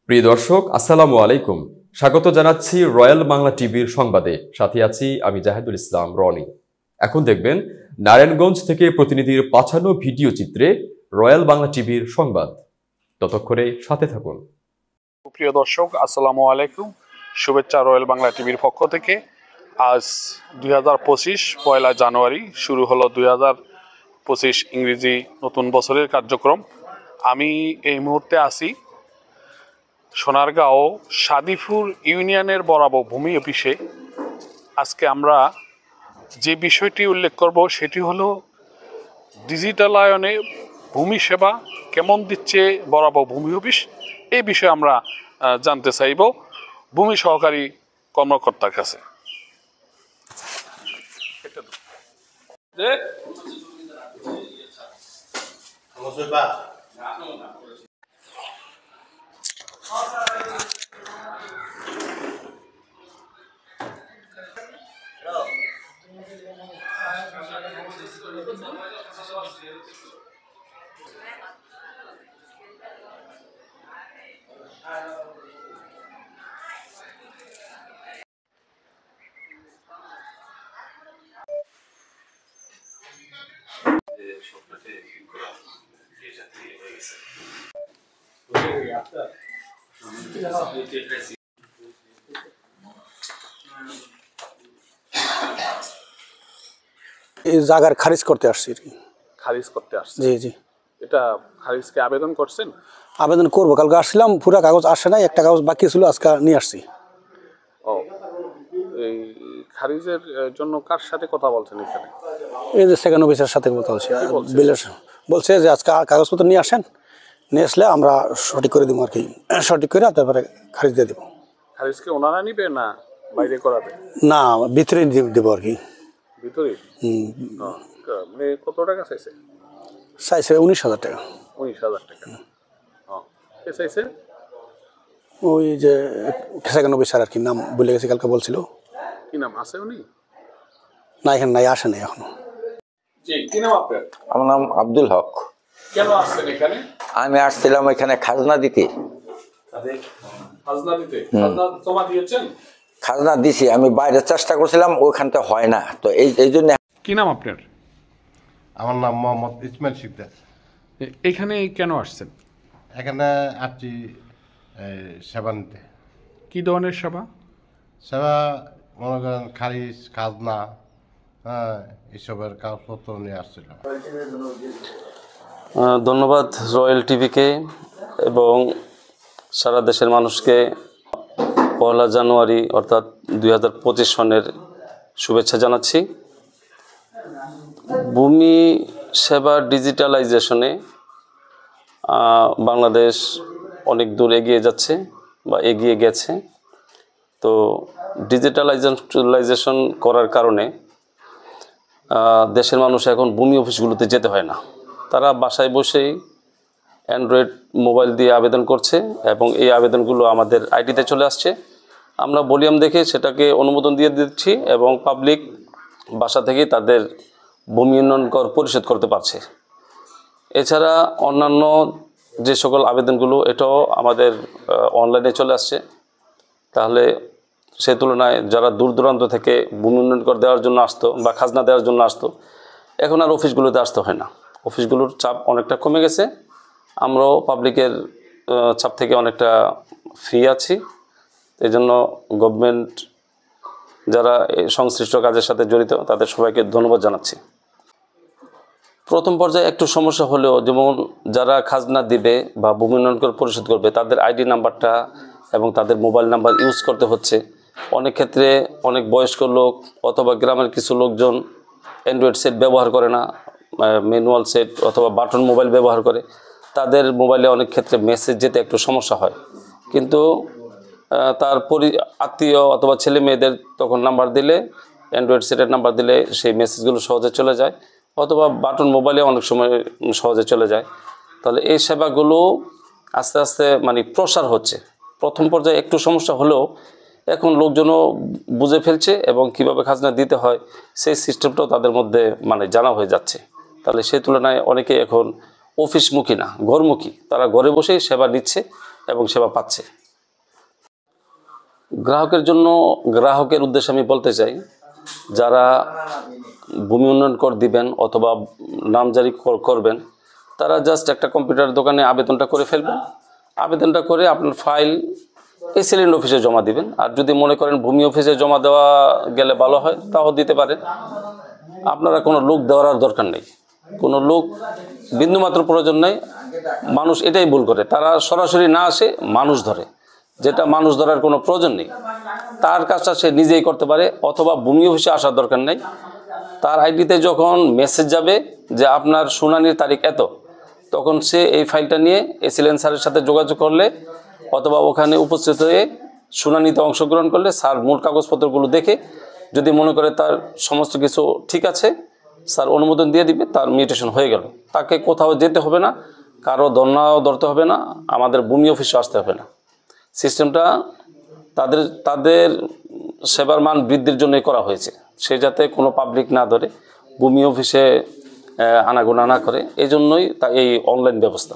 প্রিয় দর্শক, আসসালামু আলাইকুম। স্বাগত জানাচ্ছি রয়্যাল বাংলা টিভির সংবাদে। সাথে আছি আমি জাহিদুল ইসলাম রনি। এখন দেখবেন নারায়ণগঞ্জ থেকে প্রতিনিধির পাঠানো ভিডিও চিত্রে রয়্যাল বাংলা টিভির সংবাদ। ততক্ষণে সাথে থাকুন। প্রিয় দর্শক, আসসালামু আলাইকুম। শুভেচ্ছা রয়্যাল বাংলা টিভির পক্ষ থেকে। আজ 2025 পয়লা জানুয়ারি শুরু হলো 2025 ইংরেজি নতুন বছরের কার্যক্রম। আমি এই মুহূর্তে আছি সোনারগাঁও সাদিপুর ইউনিয়নের বরাবর ভূমি অফিসে। আজকে আমরা যে বিষয়টি উল্লেখ করব সেটি হলো ডিজিটালায়নে ভূমি সেবা কেমন দিচ্ছে বরাবর ভূমি অফিস। এই বিষয়ে আমরা জানতে চাইব ভূমি সহকারী কর্মকর্তার কাছে। এই জায়গার খারিজ করতে আসছি। খারিজ করতে আসছে? জি জি। এটা খারিজকে আবেদন করছেন? আবেদন করবো, কালকে আসছিলাম, পুরো কাগজ আসে নাই, একটা কাগজ বাকি ছিল, আজকে নিয়ে আসছি। ও, এই খারিজের জন্য কার সাথে কথা বলছেন এখানে? এই যে সেকেন্ড অফিসের সাথে কথা বলছি। বলছে যে আজকে কাগজপত্র নিয়ে আসেন, নিয়ে আসলে আমরা সঠিক করে দেবো আর কি, সঠিক করে তারপরে খারিজ দিয়ে দেবো। খারিজকে ওনারা নিবে না বাইরে করাবে? না, ভিতরে দেবো আর কি। ভিতরে? মানে কত টাকা চাইছে? চাইছে 19,000 টাকা। 19,000 টাকা? কে চাইছে? ওই যে সেকেন্ড অফিসার আর কি, নাম বলে গেছে, কালকে বলছিল। কি নাম আছে উনি? না, এখানে নাই, আসে নাই এখনো। জি, কি নাম আপনার? আমার নাম আব্দুল হক। কেন আসছেন এখানে? আমি আসছিলাম এখানে খাজনা দিতে। খাজনা দিতে? খাজনা জমা দিয়েছেন? খাজনা দিছি, আমি বাইরে চেষ্টা করছিলাম, ওইখানটা হয় না, তো এই জন্য। কি নাম আপনার? আমার নাম মোহাম্মদ ইসমাইল শিকদার। এখানে কেন আসছেন? এখানে আসছি সেবা নিতে। কি ধরনের সেবা? সেবা মনে করেন খারিজ, খাজনা, এসবের কাগজপত্র নিয়ে আসছিলাম। ধন্যবাদ রয়্যাল টিভিকে এবং সারা দেশের মানুষকে পয়লা জানুয়ারি অর্থাৎ 2025 সনের শুভেচ্ছা জানাচ্ছি। ভূমি সেবা ডিজিটালাইজেশনে বাংলাদেশ অনেক দূর এগিয়ে যাচ্ছে বা এগিয়ে গেছে। তো ডিজিটালাইজেশন করার কারণে দেশের মানুষ এখন ভূমি অফিসগুলোতে যেতে হয় না, তারা বাসায় বসেই অ্যান্ড্রয়েড মোবাইল দিয়ে আবেদন করছে এবং এই আবেদনগুলো আমাদের আইডিতে চলে আসছে। আমরা ভলিউম দেখে সেটাকে অনুমোদন দিয়ে দিচ্ছি এবং পাবলিক বাসা থেকেই তাদের ভূমি উন্নয়ন কর পরিশোধ করতে পারছে। এছাড়া অন্যান্য যে সকল আবেদনগুলো এটাও আমাদের অনলাইনে চলে আসছে। তাহলে সে তুলনায় যারা দূর দূরান্ত থেকে ভূমি উন্নয়ন কর দেওয়ার জন্য আসতো বা খাজনা দেওয়ার জন্য আসতো, এখন আর অফিসগুলোতে আসতে হয় না। অফিসগুলোর চাপ অনেকটা কমে গেছে, আমরাও পাবলিকের চাপ থেকে অনেকটা ফ্রি আছি। এই জন্য গভর্নমেন্ট যারা সংশ্লিষ্ট কাজের সাথে জড়িত তাদের সবাইকে ধন্যবাদ জানাচ্ছি। প্রথম পর্যায়ে একটু সমস্যা হলেও, যেমন যারা খাজনা দিবে বা ভূমি উন্নয়ন কর পরিশোধ করবে তাদের আইডি নাম্বারটা এবং তাদের মোবাইল নাম্বার ইউজ করতে হচ্ছে। অনেক ক্ষেত্রে অনেক বয়স্ক লোক অথবা গ্রামের কিছু লোকজন অ্যান্ড্রয়েড সেট ব্যবহার করে না, ম্যানুয়াল সেট অথবা বাটন মোবাইল ব্যবহার করে। তাদের মোবাইলে অনেক ক্ষেত্রে মেসেজ যেতে একটু সমস্যা হয়, কিন্তু তার আত্মীয় অথবা ছেলে মেয়েদের তখন নাম্বার দিলে, অ্যান্ড্রয়েড সেটের নাম্বার দিলে সেই মেসেজগুলো সহজে চলে যায়, অথবা বাটন মোবাইলে অনেক সময় সহজে চলে যায়। তাহলে এই সেবাগুলো আস্তে আস্তে মানে প্রসার হচ্ছে। প্রথম পর্যায়ে একটু সমস্যা হলেও এখন লোকজনও বুঝে ফেলছে এবং কিভাবে খাজনা দিতে হয় সেই সিস্টেমটাও তাদের মধ্যে মানে জানা হয়ে যাচ্ছে। তাহলে সেই তুলনায় অনেকে এখন অফিসমুখী না, ঘরমুখী, তারা ঘরে বসেই সেবা নিচ্ছে এবং সেবা পাচ্ছে। গ্রাহকের উদ্দেশ্যে আমি বলতে চাই, যারা ভূমি উন্নয়ন কর দিবেন অথবা নামজারি করবেন, তারা জাস্ট একটা কম্পিউটার দোকানে আবেদনটা করে ফেলবেন। আবেদনটা করে আপনার ফাইল এসএলএন অফিসে জমা দিবেন। আর যদি মনে করেন ভূমি অফিসে জমা দেওয়া গেলে ভালো হয়, তাও দিতে পারেন। আপনারা কোনো লোক দেওয়ার আর দরকার নেই, কোনো লোক বিন্দুমাত্র প্রয়োজন নেই। মানুষ এটাই ভুল করে, তারা সরাসরি না আসে, মানুষ ধরে, যেটা মানুষ ধরার কোনো প্রয়োজন নেই। তার কাজটা সে নিজেই করতে পারে, অথবা ভূমি অফিসে আসার দরকার নেই। তার আইডিতে যখন মেসেজ যাবে যে আপনার শুনানির তারিখ এত, তখন সে এই ফাইলটা নিয়ে এসএলএন স্যারের সাথে যোগাযোগ করলে অথবা ওখানে উপস্থিত হয়ে শুনানিতে অংশগ্রহণ করলে স্যার মূল কাগজপত্রগুলো দেখে যদি মনে করে তার সমস্ত কিছু ঠিক আছে, স্যার অনুমোদন দিয়ে দিবে, তার মিউটেশন হয়ে গেল। তাকে কোথাও যেতে হবে না, কারো ধর্নাও ধরতে হবে না, আমাদের ভূমি অফিসে আসতে হবে না। সিস্টেমটা তাদের সেবার মান বৃদ্ধির জন্যই করা হয়েছে, সে যাতে কোনো পাবলিক না ধরে, ভূমি অফিসে আনাগোনা না করে, এই জন্যই এই অনলাইন ব্যবস্থা।